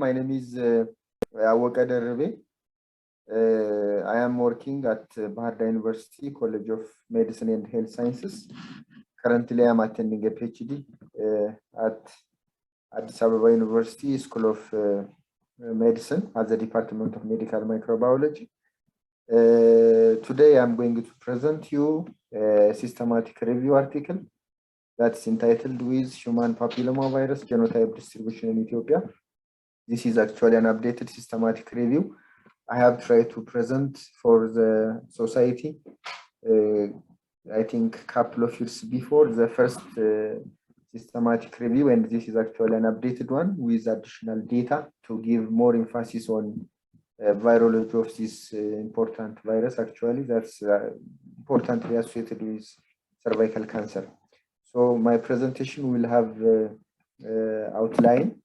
My name is Awoka Derbe. I am working at Bahar Dar University College of Medicine and Health Sciences. Currently, I am attending a PhD at Addis Ababa University School of Medicine at the Department of Medical Microbiology. Today, I'm going to present you a systematic review article that's entitled with Human Papillomavirus Genotype Distribution in Ethiopia. This is actually an updated systematic review I have tried to present for the society. I think a couple of years before the first systematic review, and this is actually an updated one with additional data to give more emphasis on virology of this important virus, actually that's importantly associated with cervical cancer. So my presentation will have outline.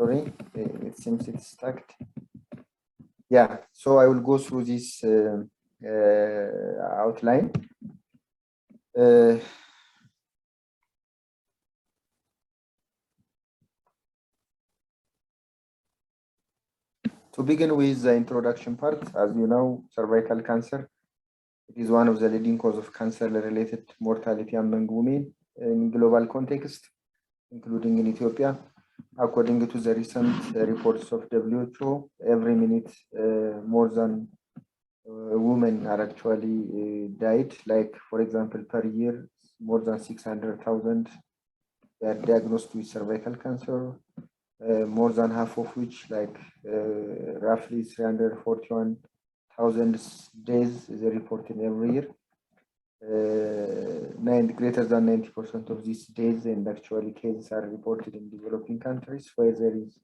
Sorry, it seems it's stuck. Yeah, so I will go through this outline. To begin with the introduction part, as you know, cervical cancer, it is one of the leading causes of cancer-related mortality among women in global context, including in Ethiopia. According to the recent reports of WHO, every minute more than women are actually died. Like, for example, per year, more than 600,000 are diagnosed with cervical cancer. More than half of which, like roughly 341,000 days, is reported every year. Greater than 90% of these days and actually cases are reported in developing countries where there is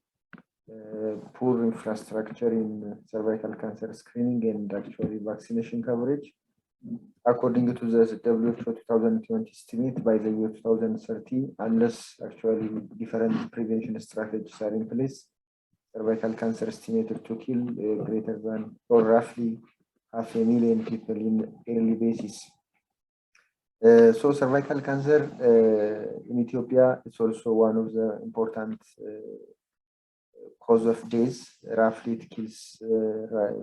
poor infrastructure in cervical cancer screening and actually vaccination coverage. According to the WHO 2020 estimate, by the year 2030, unless actually different prevention strategies are in place, cervical cancer estimated to kill greater than or roughly 500,000 people in yearly basis. So cervical cancer in Ethiopia is also one of the important cause of death. Roughly it kills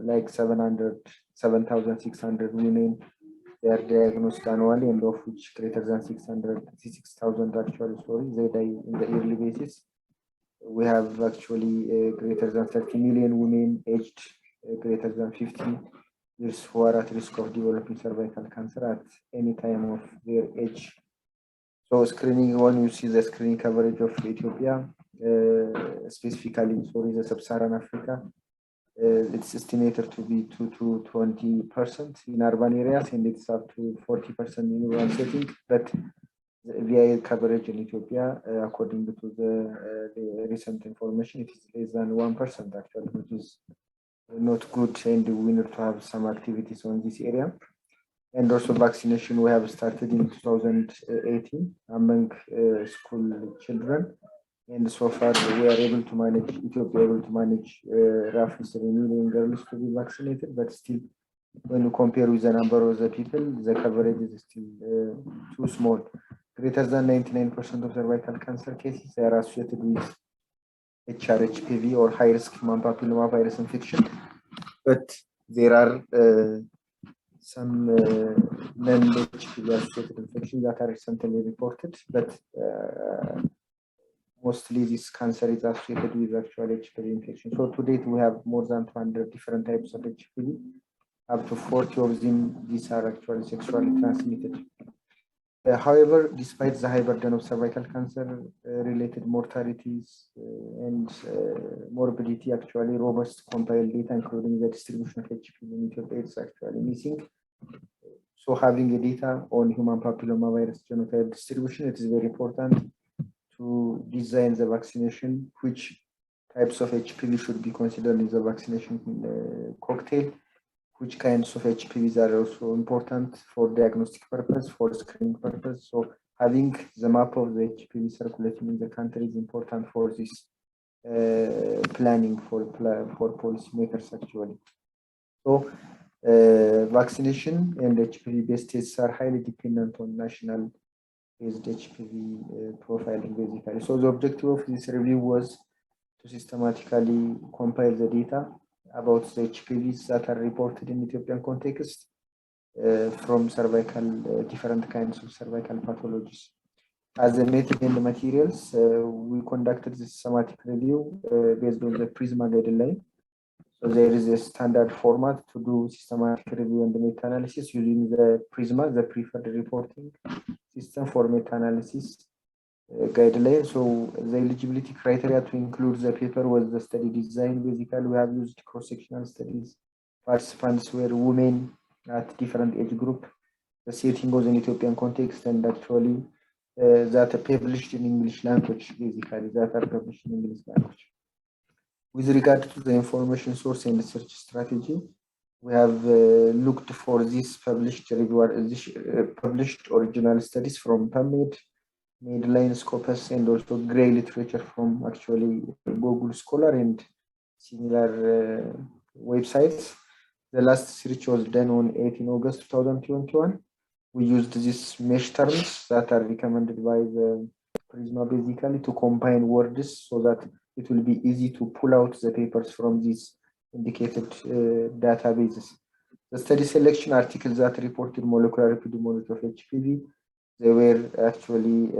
like 7,600 women. They are diagnosed annually, and of which greater than 6,000 actually, they die in the yearly basis. We have actually greater than 30 million women aged greater than 50 years who are at risk of developing cervical cancer at any time of their age. So screening, when you see the screening coverage of Ethiopia, specifically the sub-Saharan Africa, it's estimated to be 2 to 20% in urban areas, and it's up to 40% in rural setting. But the VIA coverage in Ethiopia, according to the recent information, it is less than 1% actually, which is not good, and we need to have some activities on this area. And also vaccination we have started in 2018 among school children. And so far, we are able to manage, Ethiopia able to manage roughly 7 million girls to be vaccinated, but still, when you compare with the number of the people, the coverage is still too small. Greater than 99% of cervical cancer cases are associated with HRHPV or high-risk human papillomavirus infection, but there are some non-HPV associated infections that are recently reported, but mostly this cancer is associated with actual HPV infection. So to date, we have more than 200 different types of HPV. Up to 40 of them, these are actually sexually transmitted. However, despite the high burden of cervical cancer related mortalities and morbidity, actually robust compiled data, including the distribution of HPV in Ethiopia, is actually missing. So having a data on human papillomavirus genotype distribution, it is very important to design the vaccination, which types of HPV should be considered in the vaccination cocktail, which kinds of HPVs are also important for diagnostic purpose, for screening purpose. So having the map of the HPV circulating in the country is important for this planning for policymakers actually. So Vaccination and HPV-based tests are highly dependent on national-based HPV profiling, basically. So the objective of this review was to systematically compile the data about the HPVs that are reported in Ethiopian context from cervical, different kinds of cervical pathologies. As a method and the materials, we conducted this systematic review based on the PRISMA guideline. So there is a standard format to do systematic review and meta-analysis using the PRISMA, the preferred reporting system for meta-analysis guideline. So the eligibility criteria to include the paper was the study design. Basically, we have used cross-sectional studies. Participants were women at different age group. The setting was in Ethiopian context and actually that are published in English language, basically, that are published in English language. With regard to the information source and research strategy, we have looked for this published published original studies from PubMed, Medline, Scopus, and also Gray literature from actually Google Scholar and similar websites. The last research was done on 18 August 2021. We used these mesh terms that are recommended by the PRISMA, basically, to combine words so that it will be easy to pull out the papers from these indicated databases. The study selection articles that reported molecular epidemiology of HPV, they were actually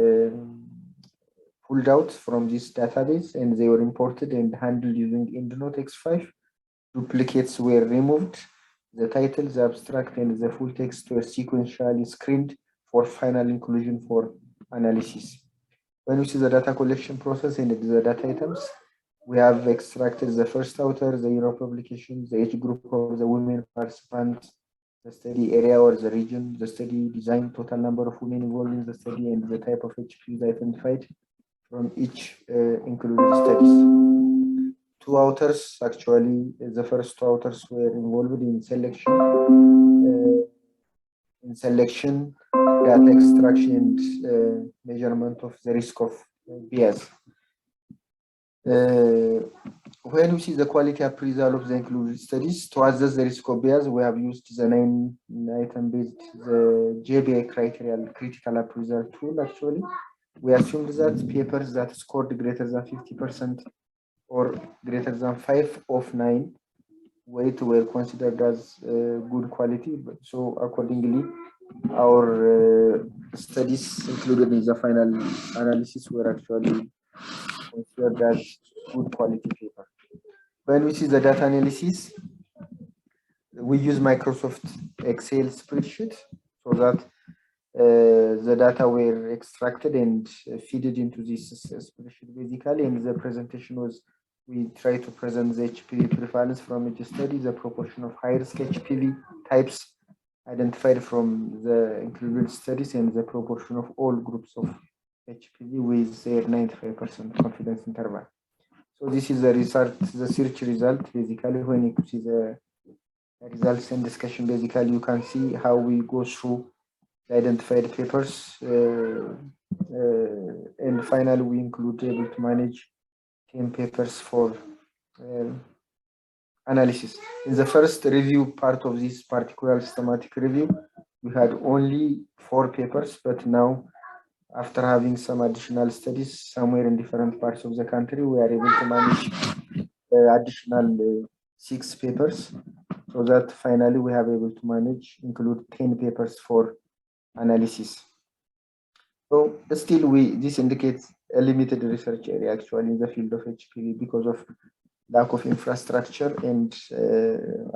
pulled out from this database and they were imported and handled using EndNote X5. Duplicates were removed. The title, the abstract, and the full text were sequentially screened for final inclusion for analysis. When we see the data collection process and the data items, we have extracted the first author, the year of publication, the age group of the women participants, the study area or the region, the study design, total number of women involved in the study, and the type of HPV identified from each included studies. Two authors, actually, the first two authors were involved in selection, data extraction, and measurement of the risk of bias. When we see the quality appraisal of the included studies, to assess the risk of bias, we have used the 9-item based the JBA critical appraisal tool. Actually, we assumed that papers that scored greater than 50% or greater than 5 of 9 weight were considered as good quality. So accordingly, our studies included in the final analysis were actually considered as good quality paper. When we see the data analysis, we use Microsoft Excel spreadsheet so that the data were extracted and fed into this spreadsheet, basically, and the presentation was we try to present the HPV prevalence from each study, the proportion of high-risk HPV types identified from the included studies, and the proportion of all groups of HPV with their 95% confidence interval. So this is the result, the search result, basically. When you see the results and discussion, basically, you can see how we go through the identified papers, and finally, we include able to manage 10 papers for analysis. In the first review part of this particular systematic review, we had only 4 papers, but now, after having some additional studies somewhere in different parts of the country, we are able to manage additional 6 papers, so that finally we have able to manage, include 10 papers for analysis. So still, this indicates a limited research area actually in the field of HPV because of lack of infrastructure and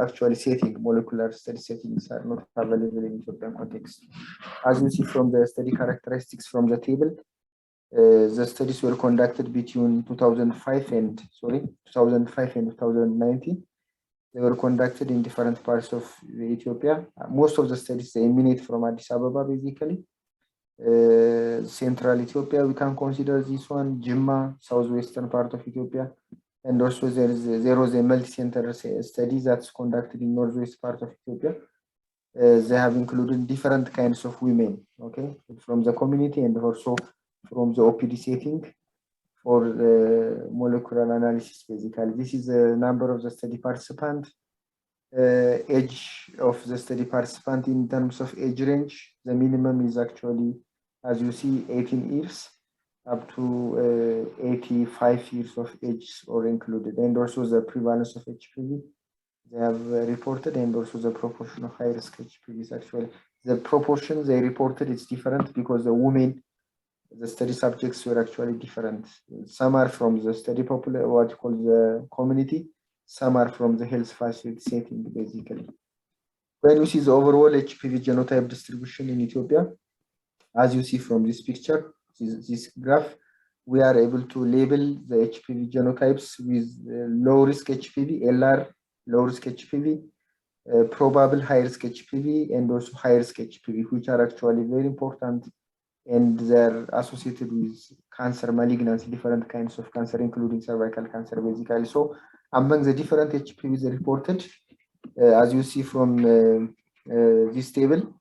actually setting, molecular study settings are not available in Ethiopian context. As you see from the study characteristics from the table, the studies were conducted between 2005 and 2019. They were conducted in different parts of Ethiopia. Most of the studies they emanate from Addis Ababa, basically. Central Ethiopia, we can consider this one, Jimma, southwestern part of Ethiopia, and also there was a multi-center study that's conducted in northwest part of Ethiopia. They have included different kinds of women, okay, from the community and also from the OPD setting for molecular analysis, basically. This is the number of the study participants, age of the study participant in terms of age range. The minimum is actually, as you see, 18 years up to 85 years of age are included, and also the prevalence of HPV they have reported, and also the proportion of high-risk HPV is actually the proportion they reported is different because the women, the study subjects were actually different. Some are from the study population, what you call the community, some are from the health facility setting, basically. When we see the overall HPV genotype distribution in Ethiopia, as you see from this picture, this graph, we are able to label the HPV genotypes with low risk HPV, LR, low risk HPV, probable high risk HPV, and also high risk HPV, which are actually very important, and they're associated with cancer, malignancy, different kinds of cancer, including cervical cancer, basically. So among the different HPVs reported, as you see from this table,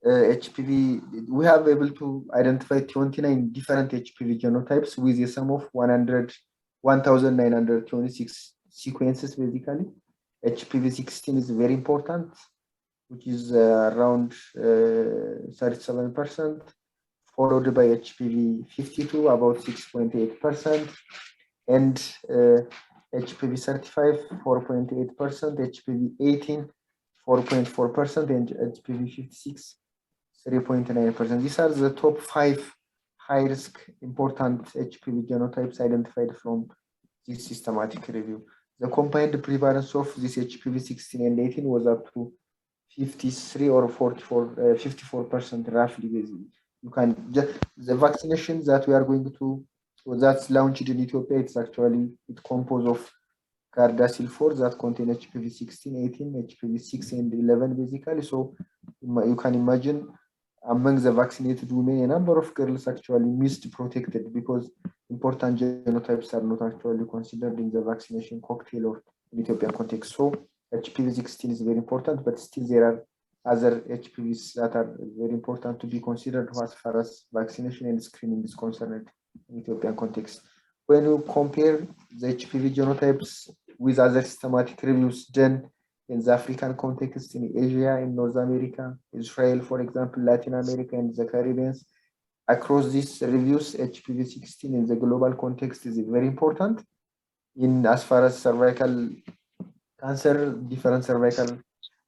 HPV, we have able to identify 29 different HPV genotypes with a sum of 1,926 sequences, basically. HPV 16 is very important, which is around 37%, followed by HPV 52, about 6.8%, and HPV 35, 4.8%, HPV 18, 4.4%, and HPV 56, 3.9%. These are the top 5 high-risk important HPV genotypes identified from this systematic review. The combined prevalence of this HPV 16 and 18 was up to 53 or 54% roughly. Basically, you can just the vaccinations that we are going to that's launched in Ethiopia. It's actually composed of Gardasil 4 that contain HPV 16, 18, HPV 6, and 11 basically. So you can imagine among the vaccinated women, a number of girls actually missed protected because important genotypes are not actually considered in the vaccination cocktail or in Ethiopian context. So HPV 16 is very important, but still there are other HPVs that are very important to be considered as far as vaccination and screening is concerned in Ethiopian context. When you compare the HPV genotypes with other systematic reviews done in the African context, in Asia, in North America, Israel, for example, Latin America, and the Caribbean, across these reviews, HPV 16 in the global context is very important. In as far as cervical cancer, different cervical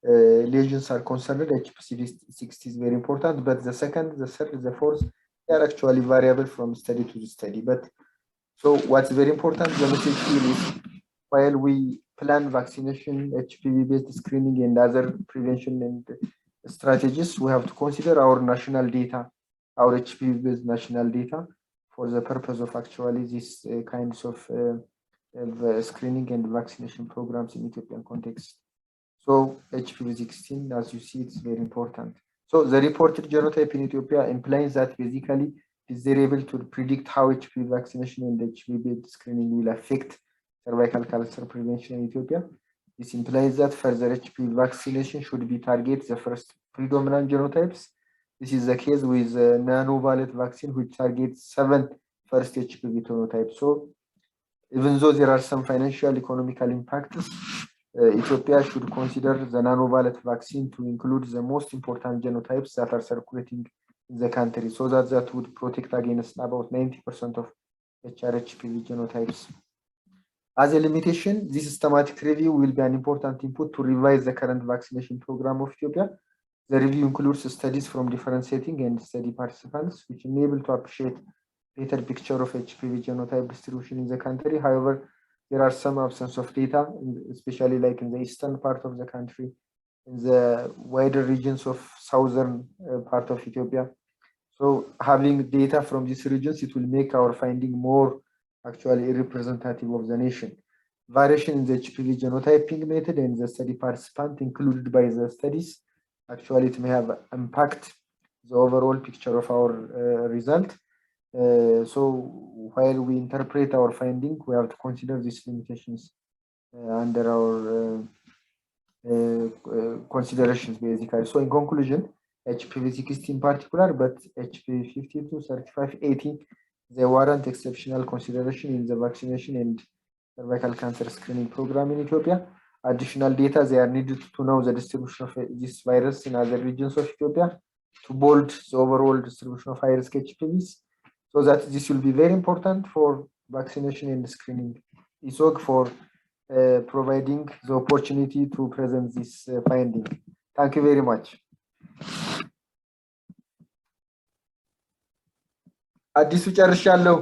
lesions are concerned, HPV 60 is very important, but the second, the third, the fourth, they are actually variable from study to study. But so what's very important, the message here is while we plan vaccination, HPV-based screening, and other prevention and strategies, we have to consider our national data, our HPV-based national data, for the purpose of actually these kinds of screening and vaccination programs in Ethiopian context. So HPV 16, as you see, it's very important. So the reported genotype in Ethiopia implies that basically is they're able to predict how HPV vaccination and HPV screening will affect cervical cancer prevention in Ethiopia. This implies that further HPV vaccination should be target the first predominant genotypes. This is the case with nanovalent vaccine, which targets 7 first HPV genotypes. So even though there are some financial economical impacts, Ethiopia should consider the nanovalent vaccine to include the most important genotypes that are circulating in the country, so that would protect against about 90% of HRHPV genotypes. As a limitation, this systematic review will be an important input to revise the current vaccination program of Ethiopia. The review includes studies from different settings and study participants, which enable to appreciate better picture of HPV genotype distribution in the country. However, there are some absence of data, especially like in the eastern part of the country, in the wider regions of southern part of Ethiopia. So having data from these regions, it will make our finding more actually representative of the nation. Variation in the HPV genotyping method and the study participant included by the studies, actually it may have impact the overall picture of our result. So while we interpret our finding, we have to consider these limitations under our considerations, basically. So in conclusion, HPV 16 in particular, but HPV 52, 35, 80, they warrant exceptional consideration in the vaccination and cervical cancer screening program in Ethiopia. additional data, they are needed to know the distribution of this virus in other regions of Ethiopia to build the overall distribution of high-risk HPVs. So that this will be very important for vaccination and screening. ESOG for providing the opportunity to present this finding. Thank you very much. አዲሱ ጨርሻለሁ